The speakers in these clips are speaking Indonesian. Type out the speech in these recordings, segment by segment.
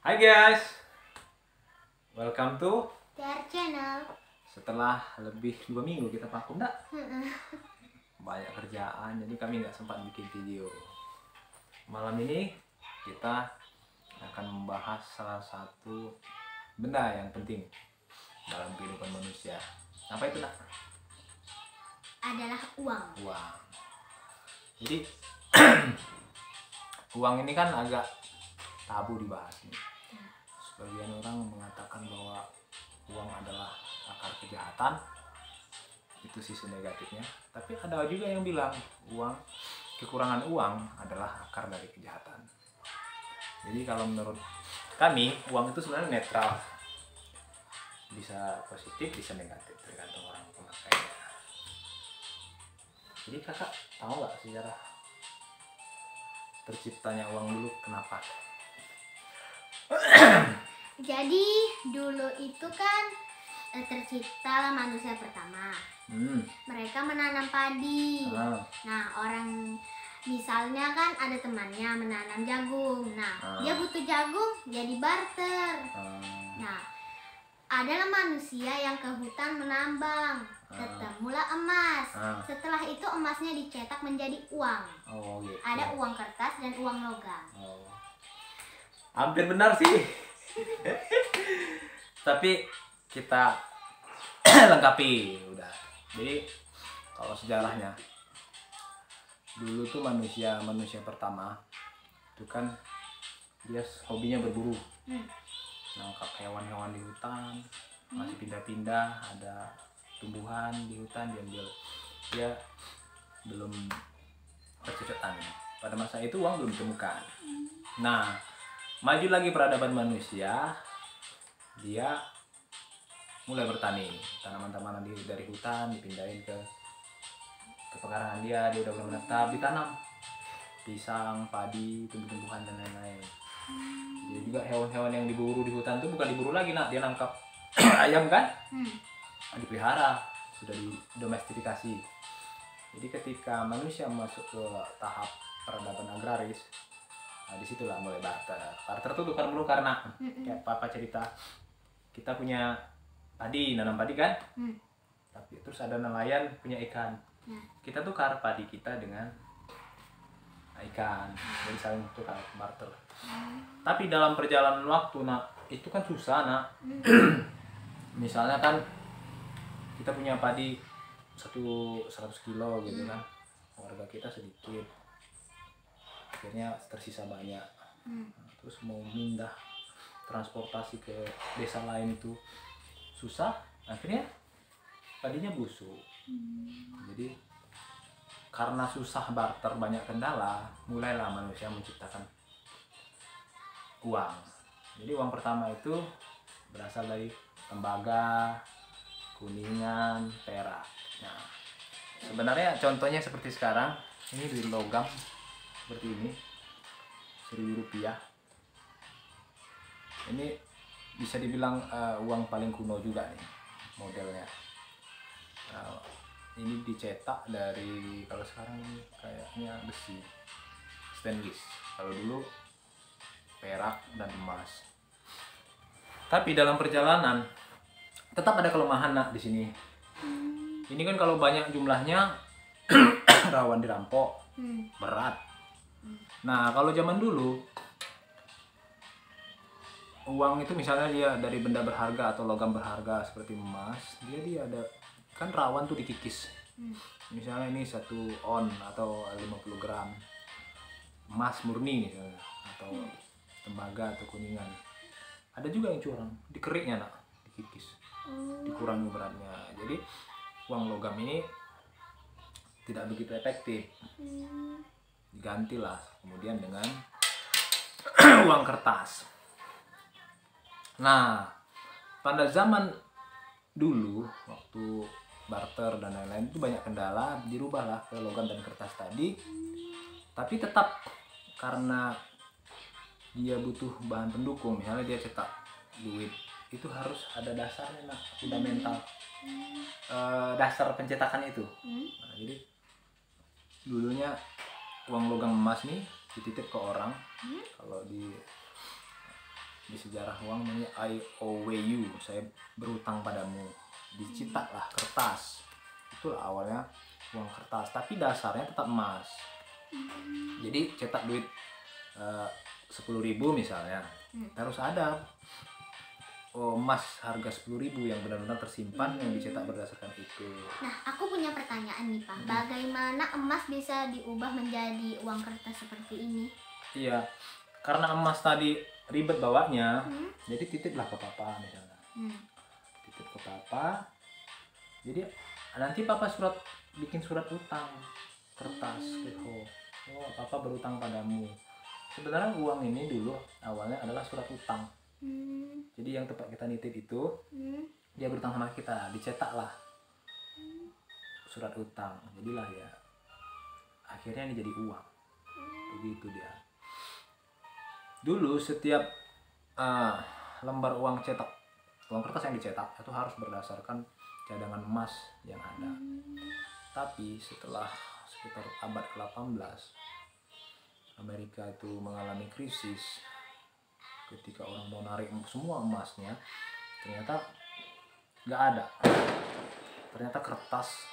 Hai guys, welcome to TR Channel. Setelah lebih 2 minggu kita vakum dah. Banyak kerjaan jadi kami nggak sempat bikin video. Malam ini kita akan membahas salah satu benda yang penting dalam kehidupan manusia. Apa itu nak? Adalah uang. Uang. Jadi uang ini kan agak tabu dibahas nih. Sebagian orang mengatakan bahwa uang adalah akar kejahatan, itu sisi negatifnya. Tapi ada juga yang bilang kekurangan uang adalah akar dari kejahatan. Jadi kalau menurut kami uang itu sebenarnya netral, bisa positif bisa negatif tergantung orang pemakainya. Jadi kakak tahu nggak sejarah terciptanya uang dulu kenapa? Jadi dulu itu kan terciptalah manusia pertama. Mereka menanam padi. Nah, orang misalnya kan ada temannya menanam jagung. Nah, dia butuh jagung jadi barter. Nah, adalah manusia yang ke hutan menambang. Ketemulah emas. Setelah itu emasnya dicetak menjadi uang. Gitu. Ada uang kertas dan uang logam. Hampir benar sih. Tapi kita lengkapi udah. Jadi kalau sejarahnya dulu tuh manusia pertama itu kan dia hobinya berburu, nangkap hewan-hewan di hutan, masih pindah-pindah, ada tumbuhan di hutan diambil. Dia belum bercocok tanam. Pada masa itu uang belum ditemukan. Nah, maju lagi peradaban manusia, dia mulai bertani, tanaman-tanaman dari hutan dipindahin ke pekarangan dia udah menetap, ditanam pisang, padi, tumbuh-tumbuhan dan lain-lain. Jadi juga hewan-hewan yang diburu di hutan itu bukan diburu lagi nak, dia nangkap ayam kan, dipelihara, sudah didomestifikasi. Jadi ketika manusia masuk ke tahap peradaban agraris, nah disitulah mulai barter. Barter tuh bukan melulu karena kayak papa cerita, kita punya padi, nanam padi kan, tapi terus ada nelayan punya ikan, kita tukar padi kita dengan ikan, jadi saling tukar, barter. Tapi dalam perjalanan waktu nak, itu kan susah nak. Misalnya kan kita punya padi 100 kilo gitu kan, warga kita sedikit, akhirnya tersisa banyak. Terus mau pindah transportasi ke desa lain itu susah, akhirnya padinya busuk. Jadi karena susah barter, banyak kendala, mulailah manusia menciptakan uang. Jadi uang pertama itu berasal dari tembaga, kuningan, perak. Nah, sebenarnya contohnya seperti sekarang ini duit logam seperti ini, Rp1.000. Ini bisa dibilang uang paling kuno juga nih modelnya. Ini dicetak dari, kalau sekarang kayaknya besi, stainless. Kalau dulu perak dan emas. Tapi dalam perjalanan tetap ada kelemahan nak di sini. Ini kan kalau banyak jumlahnya rawan dirampok, berat. Nah, kalau zaman dulu uang itu misalnya dia dari benda berharga atau logam berharga seperti emas, dia ada kan rawan tuh dikikis. Misalnya ini 1 on atau 50 gram emas murni misalnya, atau tembaga atau kuningan. Ada juga yang curang, dikeriknya nak, dikikis, dikurangi beratnya. Jadi uang logam ini tidak begitu efektif. Digantilah kemudian dengan uang kertas. Nah, pada zaman dulu waktu barter dan lain-lain itu banyak kendala, dirubahlah ke logam dan kertas tadi. Tapi tetap karena dia butuh bahan pendukung, misalnya dia cetak duit, itu harus ada dasarnya nak, fundamental, dasar pencetakan itu. Nah, jadi dulunya uang logam emas nih dititip ke orang, kalau di di sejarah uang namanya I owe you, saya berutang padamu. Dicetaklah kertas, itulah awalnya uang kertas, tapi dasarnya tetap emas. Jadi cetak duit 10.000 misalnya, harus ada emas harga 10.000 yang benar-benar tersimpan yang dicetak berdasarkan itu. Nah, aku punya pertanyaan nih Pak, bagaimana emas bisa diubah menjadi uang kertas seperti ini? Iya, karena emas tadi ribet bawanya, jadi titiplah ke papa misalnya. Titip ke papa, jadi nanti papa bikin surat utang kertas. Oh, papa berutang padamu. Sebenarnya uang ini dulu awalnya adalah surat utang. Jadi yang tempat kita nitip itu dia berutang sama kita, dicetaklah surat utang, jadilah ya akhirnya ini jadi uang. Begitu dia. Dulu setiap lembar uang kertas yang dicetak itu harus berdasarkan cadangan emas yang ada. Tapi setelah sekitar abad ke-18 Amerika itu mengalami krisis. Ketika orang mau narik semua emasnya, ternyata nggak ada. Ternyata kertas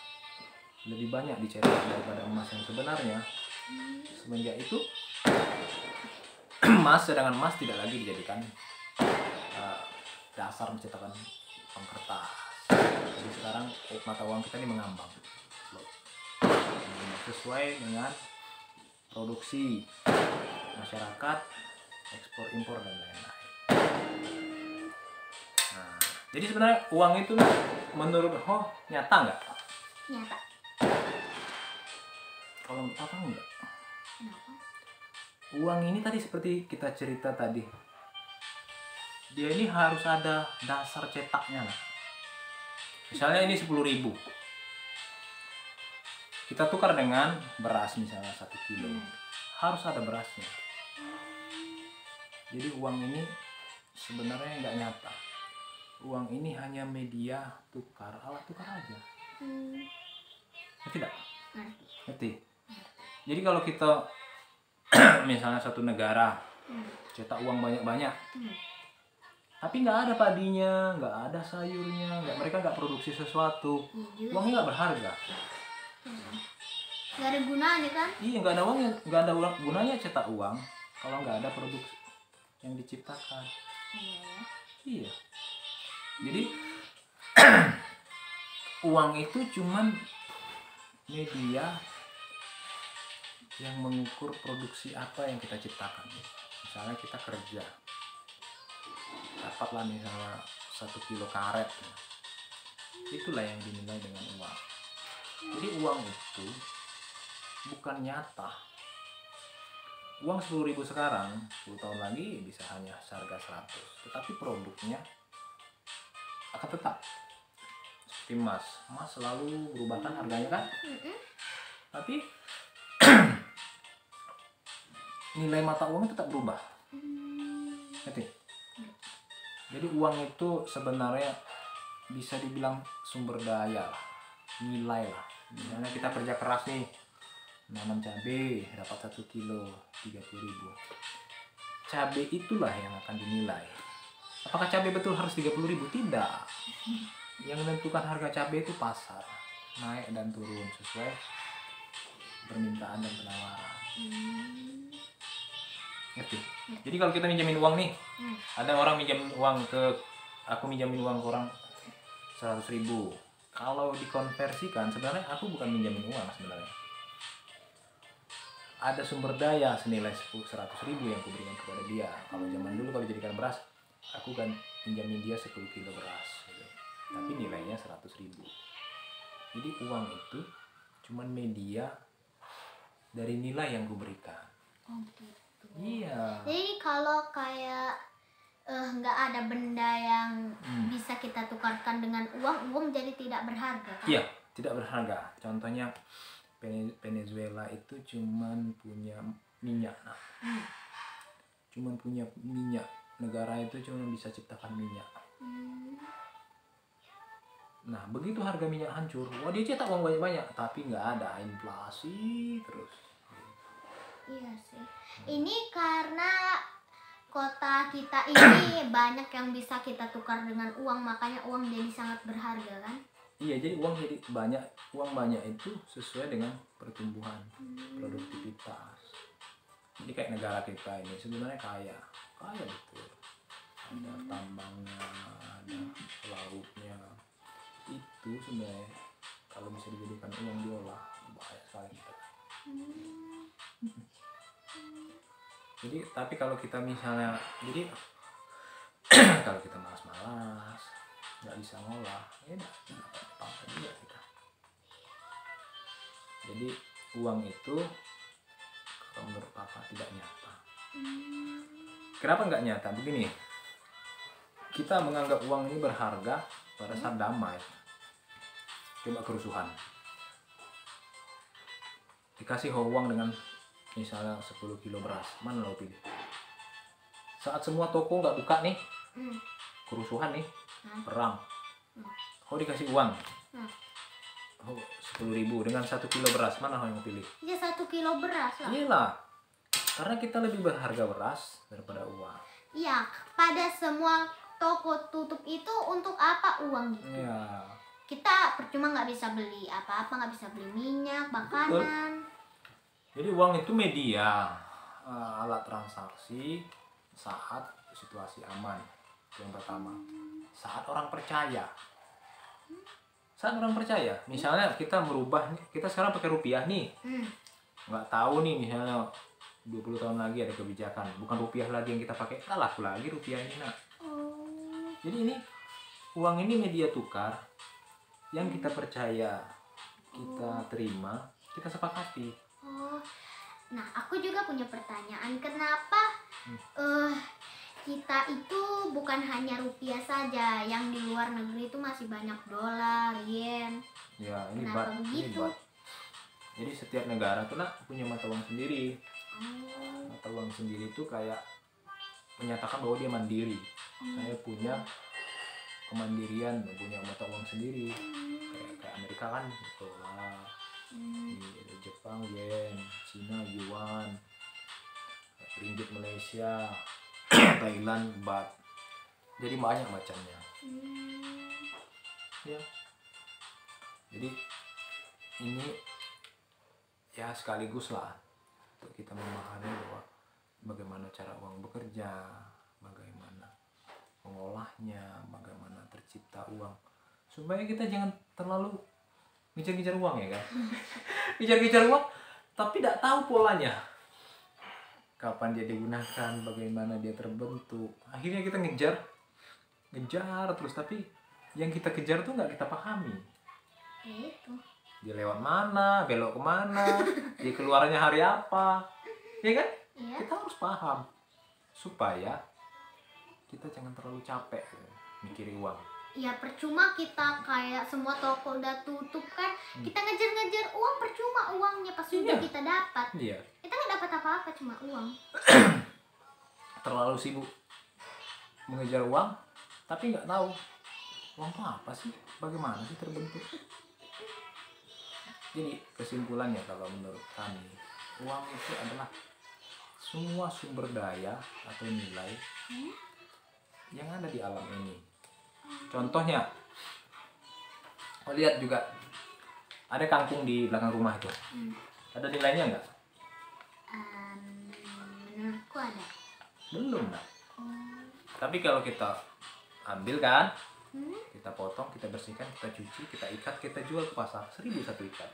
lebih banyak dicetak daripada emas yang sebenarnya. Semenjak itu cadangan emas tidak lagi dijadikan dasar mencetakan uang kertas. Jadi sekarang mata uang kita ini mengambang sesuai dengan produksi masyarakat, ekspor impor dan lain-lain. Nah, jadi sebenarnya uang itu menurut nyata nggak? Nyata. Kalau apa enggak? Kenapa? Uang ini tadi seperti kita cerita tadi, dia ini harus ada dasar cetaknya lah. Misalnya ini 10.000, kita tukar dengan beras misalnya 1 kilo, harus ada berasnya. Jadi uang ini sebenarnya nggak nyata. Uang ini hanya media tukar, alat tukar aja. Ngerti tidak? Ngerti. Jadi kalau kita misalnya satu negara cetak uang banyak-banyak, tapi nggak ada padinya, nggak ada sayurnya, mereka nggak produksi sesuatu, uangnya nggak berharga. Nggak ada gunanya kan? Iya, nggak ada gunanya cetak uang kalau nggak ada produk yang diciptakan. Iya. Jadi uang itu cuman media yang mengukur produksi apa yang kita ciptakan. Misalnya kita kerja, dapatlah misalnya 1 kilo karet, itulah yang dinilai dengan uang. Jadi uang itu bukan nyata. Uang 10.000 sekarang 10 tahun lagi bisa hanya seharga 100, tetapi produknya akan tetap seperti emas selalu berubah kan harganya kan, tapi nilai mata uangnya tetap berubah. Ngerti? Jadi uang itu sebenarnya bisa dibilang sumber daya lah, nilai lah. Misalnya kita kerja keras nih, nanam cabai, dapat 1 kilo 30.000. Cabai itulah yang akan dinilai. Apakah cabai betul harus 30.000? Tidak. Yang menentukan harga cabai itu pasar, naik dan turun sesuai permintaan dan penawaran. Ngerti? Jadi kalau kita minjamin uang nih, ada orang minjamin uang aku minjamin uang ke orang 100.000. Kalau dikonversikan, sebenarnya aku bukan minjamin uang sebenarnya. Ada sumber daya senilai 100.000 yang kuberikan kepada dia. Kalau zaman dulu kalau dijadikan beras, aku kan minjamin dia 10 kilo beras gitu. Tapi nilainya 100.000. Jadi uang itu cuman media dari nilai yang kuberikan. Oh gitu. Iya. Jadi kalau kayak nggak ada benda yang bisa kita tukarkan dengan uang jadi tidak berharga kan? Iya, tidak berharga. Contohnya Venezuela itu cuman punya minyak. Cuman punya minyak. Negara itu cuma bisa ciptakan minyak. Nah, begitu harga minyak hancur, dia cetak uang banyak-banyak, tapi nggak ada, inflasi terus. Iya sih. Ini karena kota kita ini banyak yang bisa kita tukar dengan uang, makanya uang jadi sangat berharga kan? Iya, jadi uang banyak itu sesuai dengan pertumbuhan produktivitas. Jadi kayak negara kita ini sebenarnya kaya betul. Ada tambangnya, ada lautnya. Itu sebenarnya kalau bisa dijadikan uang diolah banyak sekali kita. Jadi tapi kalau kita misalnya kalau kita malas-malas nggak bisa ngolah, ya nggak apa-apa juga kita. Jadi uang itu kalau menurut Papa tidak nyata. Kenapa nggak nyata? Begini, kita menganggap uang ini berharga pada saat damai. Coba kerusuhan, dikasih uang dengan misalnya 10 kilo beras, mana lo pilih? Saat semua toko nggak buka nih, kerusuhan nih, perang, dikasih uang 10.000 dengan 1 kilo beras, mana yang mau pilih? Ya 1 kilo beras lah. Iyalah, karena kita lebih berharga beras daripada uang. Iya, pada semua toko tutup itu untuk apa uang gitu? Iya. Kita percuma nggak bisa beli apa-apa, nggak bisa beli minyak, makanan. Jadi uang itu media, alat transaksi saat situasi aman. Yang pertama, saat orang percaya. Misalnya kita merubah, kita sekarang pakai rupiah nih. Nggak tahu nih misalnya 20 tahun lagi ada kebijakan, bukan rupiah lagi yang kita pakai, laku lagi rupiah ini nak. Jadi ini uang ini media tukar yang kita percaya, kita terima, kita sepakati. Nah, aku juga punya pertanyaan, kenapa kita itu bukan hanya rupiah saja, yang di luar negeri itu masih banyak dolar, yen. Ya, ini kenapa begitu? Jadi setiap negara tuh punya mata uang sendiri. Mata uang sendiri itu kayak menyatakan bahwa dia mandiri. Saya punya kemandirian, punya mata uang sendiri. Kayak Amerika kan dolar, di Jepang yen, Cina yuan, ringgit Malaysia, Thailand baht. Jadi banyak macamnya. Ya. Jadi ini ya sekaligus lah untuk kita memahami bahwa bagaimana cara uang bekerja, bagaimana mengolahnya, bagaimana tercipta uang, supaya kita jangan terlalu ngejar-ngejar uang ya kan. Ngejar-ngejar uang tapi tidak tahu polanya, kapan dia digunakan, bagaimana dia terbentuk. Akhirnya kita ngejar terus, tapi yang kita kejar tuh nggak kita pahami. Itu Dia lewat mana, belok kemana, dia keluarnya hari apa, ya kan? ya. Kita harus paham supaya kita jangan terlalu capek mikirin uang. Ya percuma kita kayak semua toko udah tutup kan, kita ngejar-ngejar uang, percuma uangnya pas sudah kita dapat. Iya. Kita nggak dapat apa-apa, cuma uang. Terlalu sibuk mengejar uang, tapi nggak tahu uang itu apa sih, bagaimana sih terbentuk. Jadi kesimpulannya kalau menurut kami, uang itu adalah semua sumber daya atau nilai yang ada di alam ini. Contohnya, lihat juga ada kangkung di belakang rumah itu. Ada nilainya nggak? Menurutku ada. Belum nak. Tapi kalau kita ambil kan, kita potong, kita bersihkan, kita cuci, kita ikat, kita jual ke pasar 1.000 satu ikat.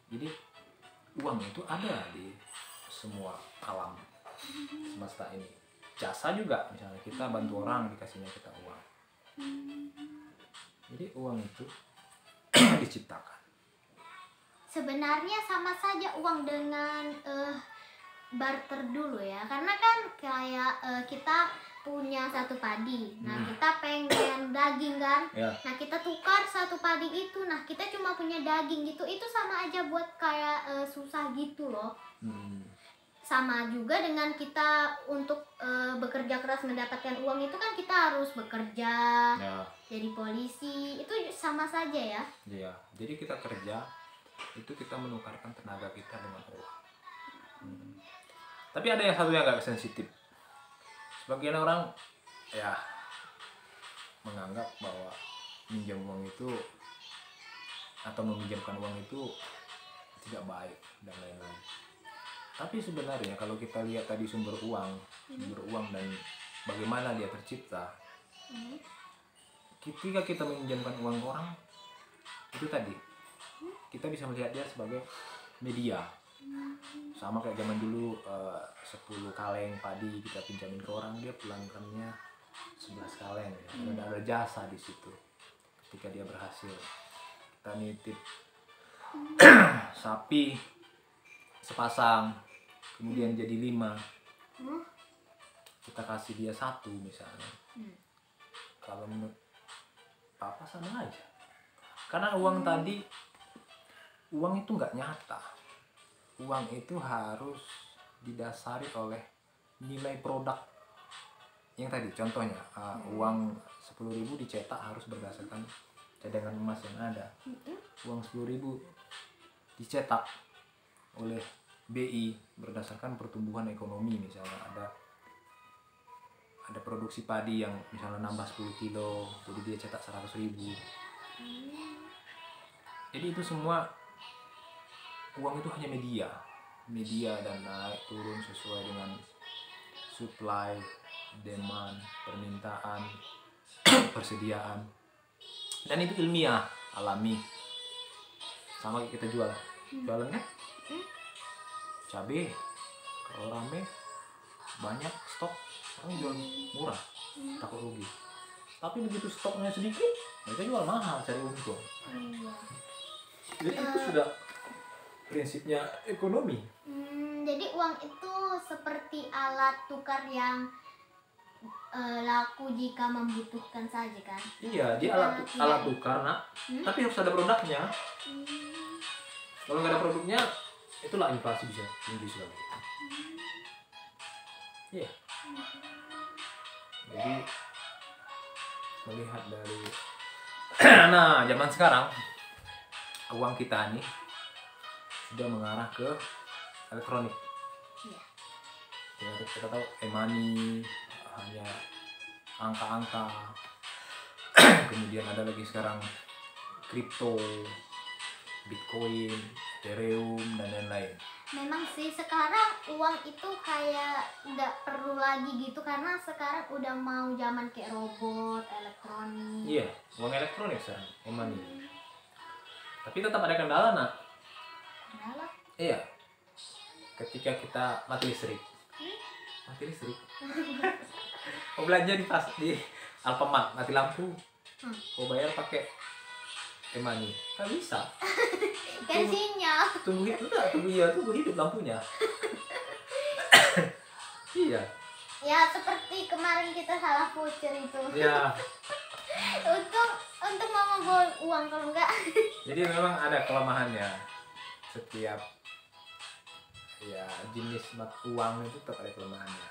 Jadi uang itu ada di semua alam semesta ini. Jasa juga, misalnya kita bantu orang, dikasihnya kita uang. Jadi uang itu diciptakan. Sebenarnya sama saja uang dengan barter dulu ya, karena kan kayak kita punya satu padi, nah kita pengen daging kan, nah kita tukar satu padi itu, nah kita cuma punya daging gitu, itu sama aja buat kayak susah gitu loh. Sama juga dengan kita untuk bekerja keras mendapatkan uang itu kan kita harus bekerja, jadi polisi, itu sama saja ya. Iya, jadi kita kerja itu kita menukarkan tenaga kita dengan uang. Tapi ada yang satu yang agak sensitif. Sebagian orang ya menganggap bahwa minjam uang itu atau meminjamkan uang itu tidak baik dan lain-lain. Tapi sebenarnya kalau kita lihat tadi sumber uang dan bagaimana dia tercipta, ketika kita meminjamkan uang ke orang itu tadi, kita bisa melihat dia sebagai media. Sama kayak zaman dulu 10 kaleng padi kita pinjamin ke orang, dia pulangkannya 11 kaleng ya. Ada jasa di situ. Ketika dia berhasil, kita nitip sapi sepasang, kemudian jadi 5, kita kasih dia 1 misalnya. Kalau menurut papa sama aja, karena uang tadi, uang itu nggak nyata. Uang itu harus didasari oleh nilai produk yang tadi. Contohnya uang 10.000 dicetak harus berdasarkan cadangan emas yang ada. Uang 10.000 dicetak oleh BI berdasarkan pertumbuhan ekonomi. Misalnya ada produksi padi yang misalnya nambah 10 kilo, jadi dia cetak 100.000. Jadi itu semua, uang itu hanya media dan naik turun sesuai dengan supply, demand, permintaan, persediaan. Dan itu ilmiah, alami. Sama kayak kita jualan kan? Cabai kalau rame banyak stok, orang jual murah, takut rugi. Tapi begitu stoknya sedikit, mereka jual mahal, cari untung. Jadi itu sudah prinsipnya ekonomi. Jadi uang itu seperti alat tukar yang laku jika membutuhkan saja kan? Iya, dia alat tukar nak. Tapi harus ada produknya. Kalau nggak ada produknya, itulah inflasi bisa tinggi sekali. Iya. Jadi melihat dari nah zaman sekarang, uang kita nih sudah mengarah ke elektronik. Ya, kita tahu e-money hanya angka-angka. Kemudian ada lagi sekarang kripto, Bitcoin, Ethereum dan lain-lain. Memang sih sekarang uang itu kayak nggak perlu lagi gitu, karena sekarang udah mau zaman kayak robot, elektronik. Iya, uang elektronik sekarang, e-money. Tapi tetap ada kendala nak. Kendala? Iya. Ketika kita mati listrik. Kau belanja di Alfamart, mati lampu. Kau bayar pakai e-money. Nggak bisa. Kan sinyal. Tunggu hidup lampunya. Iya. Ya seperti kemarin kita salah voucher itu. Iya. Untuk mau bawa uang, kalau enggak. Jadi memang ada kelemahannya. Setiap ya jenis uang itu tetap ada kelemahannya.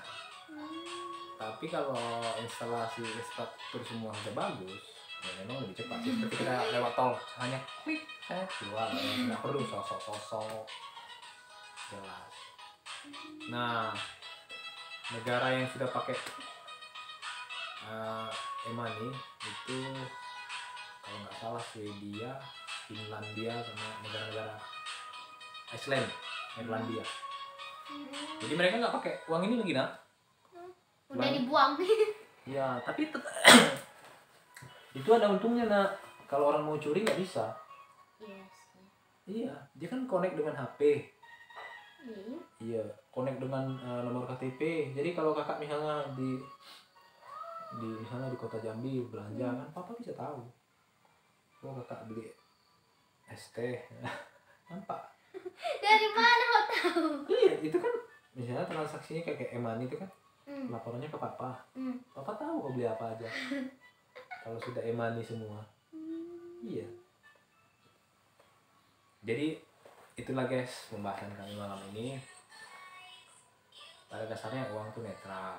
Tapi kalau instalasi infrastruktur semua sudah bagus, ya memang lebih cepat. Seperti kita lewat tol, hanya klik saya keluar, nggak perlu sosok jelas. Nah, negara yang sudah pakai e-money itu kalau nggak salah Swedia, Finlandia, sama negara-negara Iceland, Irlandia. Jadi mereka nggak pakai uang ini lagi nak. Udah dibuang. Ya, tapi itu ada untungnya nak. Kalau orang mau curi nggak bisa. Yes. Iya, dia kan connect dengan HP. Iya, connect dengan nomor KTP. Jadi kalau kakak misalnya misalnya di kota Jambi belanja kan, papa bisa tahu. Oh kakak beli es teh, nampak. Dari mana kau tahu? Iya, itu kan misalnya transaksinya kayak e-money itu kan. Laporannya ke papa. Papa tahu kau beli apa aja. Kalau sudah e-money semua. Iya. Jadi itulah guys pembahasan kami malam ini. Pada dasarnya uang itu netral,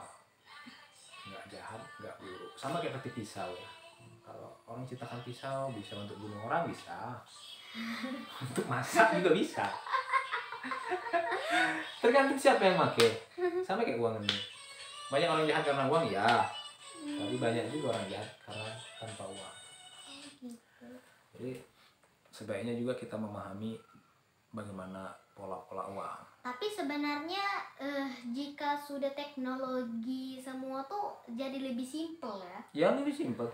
nggak jahat, nggak buruk. Sama kayak seperti pisau ya. Kalau orang ciptakan pisau bisa untuk bunuh orang, bisa. Untuk masak juga bisa. Tergantung siapa yang pakai. Sama kayak uang ini. Banyak orang jahat karena uang ya. Tapi banyak juga orang jahat karena tanpa uang. Jadi sebaiknya juga kita memahami bagaimana pola-pola uang. Tapi sebenarnya jika sudah teknologi semua tuh jadi lebih simpel ya. Ya lebih simpel.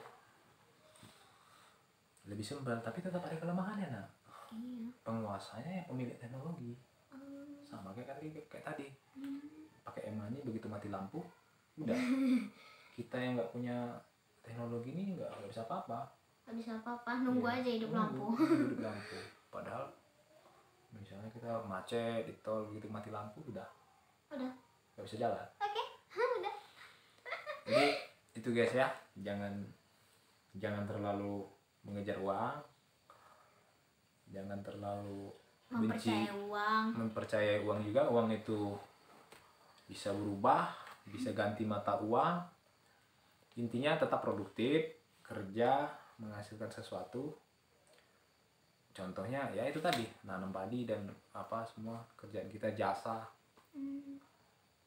Lebih simpel, tapi tetap ada kelemahannya nak. Iya. Penguasanya yang pemilik teknologi. Sama kayak tadi. Pakai e-money begitu mati lampu, udah. Kita yang nggak punya teknologi ini nggak bisa apa-apa. Nggak bisa apa-apa, nunggu aja hidup lampu. Hidup lampu. Padahal misalnya kita macet di tol begitu mati lampu, udah nggak bisa jalan. Oke. Udah. Jadi itu guys ya, jangan terlalu mengejar uang, jangan terlalu mempercayai uang juga. Uang itu bisa berubah, bisa ganti mata uang. Intinya tetap produktif, kerja, menghasilkan sesuatu. Contohnya ya itu tadi, nanam padi dan apa semua kerjaan kita, jasa.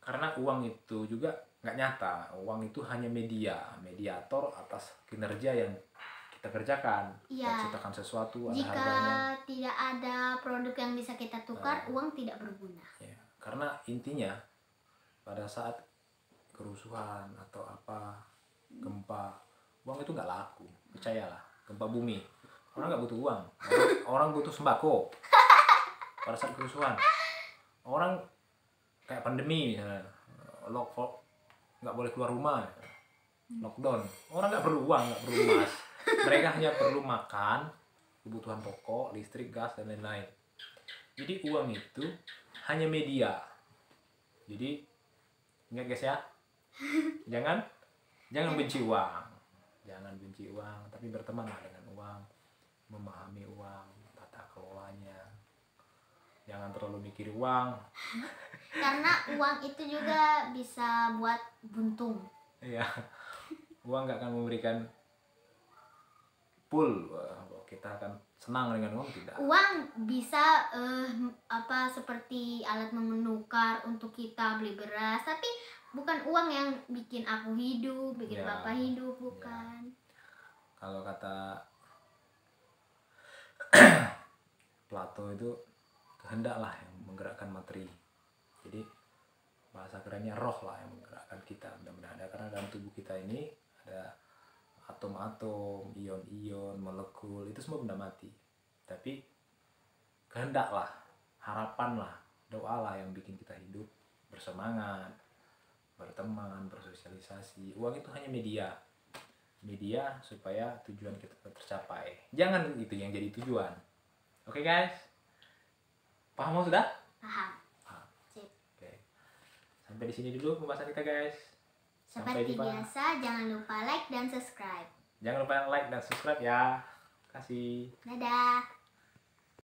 Karena uang itu juga nggak nyata. Uang itu hanya mediator atas kinerja yang kita kerjakan. Kita ciptakan sesuatu, ada harganya. Jika tidak ada produk yang bisa kita tukar, uang tidak berguna. Ya, karena intinya pada saat kerusuhan atau apa, gempa, uang itu nggak laku. Percayalah, gempa bumi, orang nggak butuh uang, orang butuh sembako. Pada saat kerusuhan, orang kayak pandemi misalnya, nggak boleh keluar rumah, lockdown, orang nggak perlu uang, nggak perlu emas. Mereka hanya perlu makan, kebutuhan pokok, listrik, gas, dan lain-lain. Jadi uang itu hanya media. Jadi ingat guys ya, jangan benci uang, tapi bertemanlah dengan uang, memahami uang, tata kelolanya. Jangan terlalu mikir uang. Karena uang itu juga bisa buat buntung. Iya, uang nggak akan memberikan full. Kita akan senang dengan uang, tidak. Uang bisa seperti alat menukar untuk kita beli beras, tapi bukan uang yang bikin aku hidup, bikin bapak hidup, bukan. Kalau kata Plato itu, kehendaklah yang menggerakkan materi. Jadi bahasa kerennya roh lah yang menggerakkan kita. Mudah-mudahan ada, karena dalam tubuh kita ini ada atom-atom, ion-ion, molekul, itu semua benda mati. Tapi kehendaklah, harapanlah, doalah yang bikin kita hidup, bersemangat, berteman, bersosialisasi. Uang itu hanya media supaya tujuan kita tercapai. Jangan itu yang jadi tujuan. Oke guys, paham sudah? Paham. Sip. Oke. Sampai di sini dulu pembahasan kita guys. Seperti biasa, jangan lupa like dan subscribe. Jangan lupa like dan subscribe ya. Kasih. Dadah.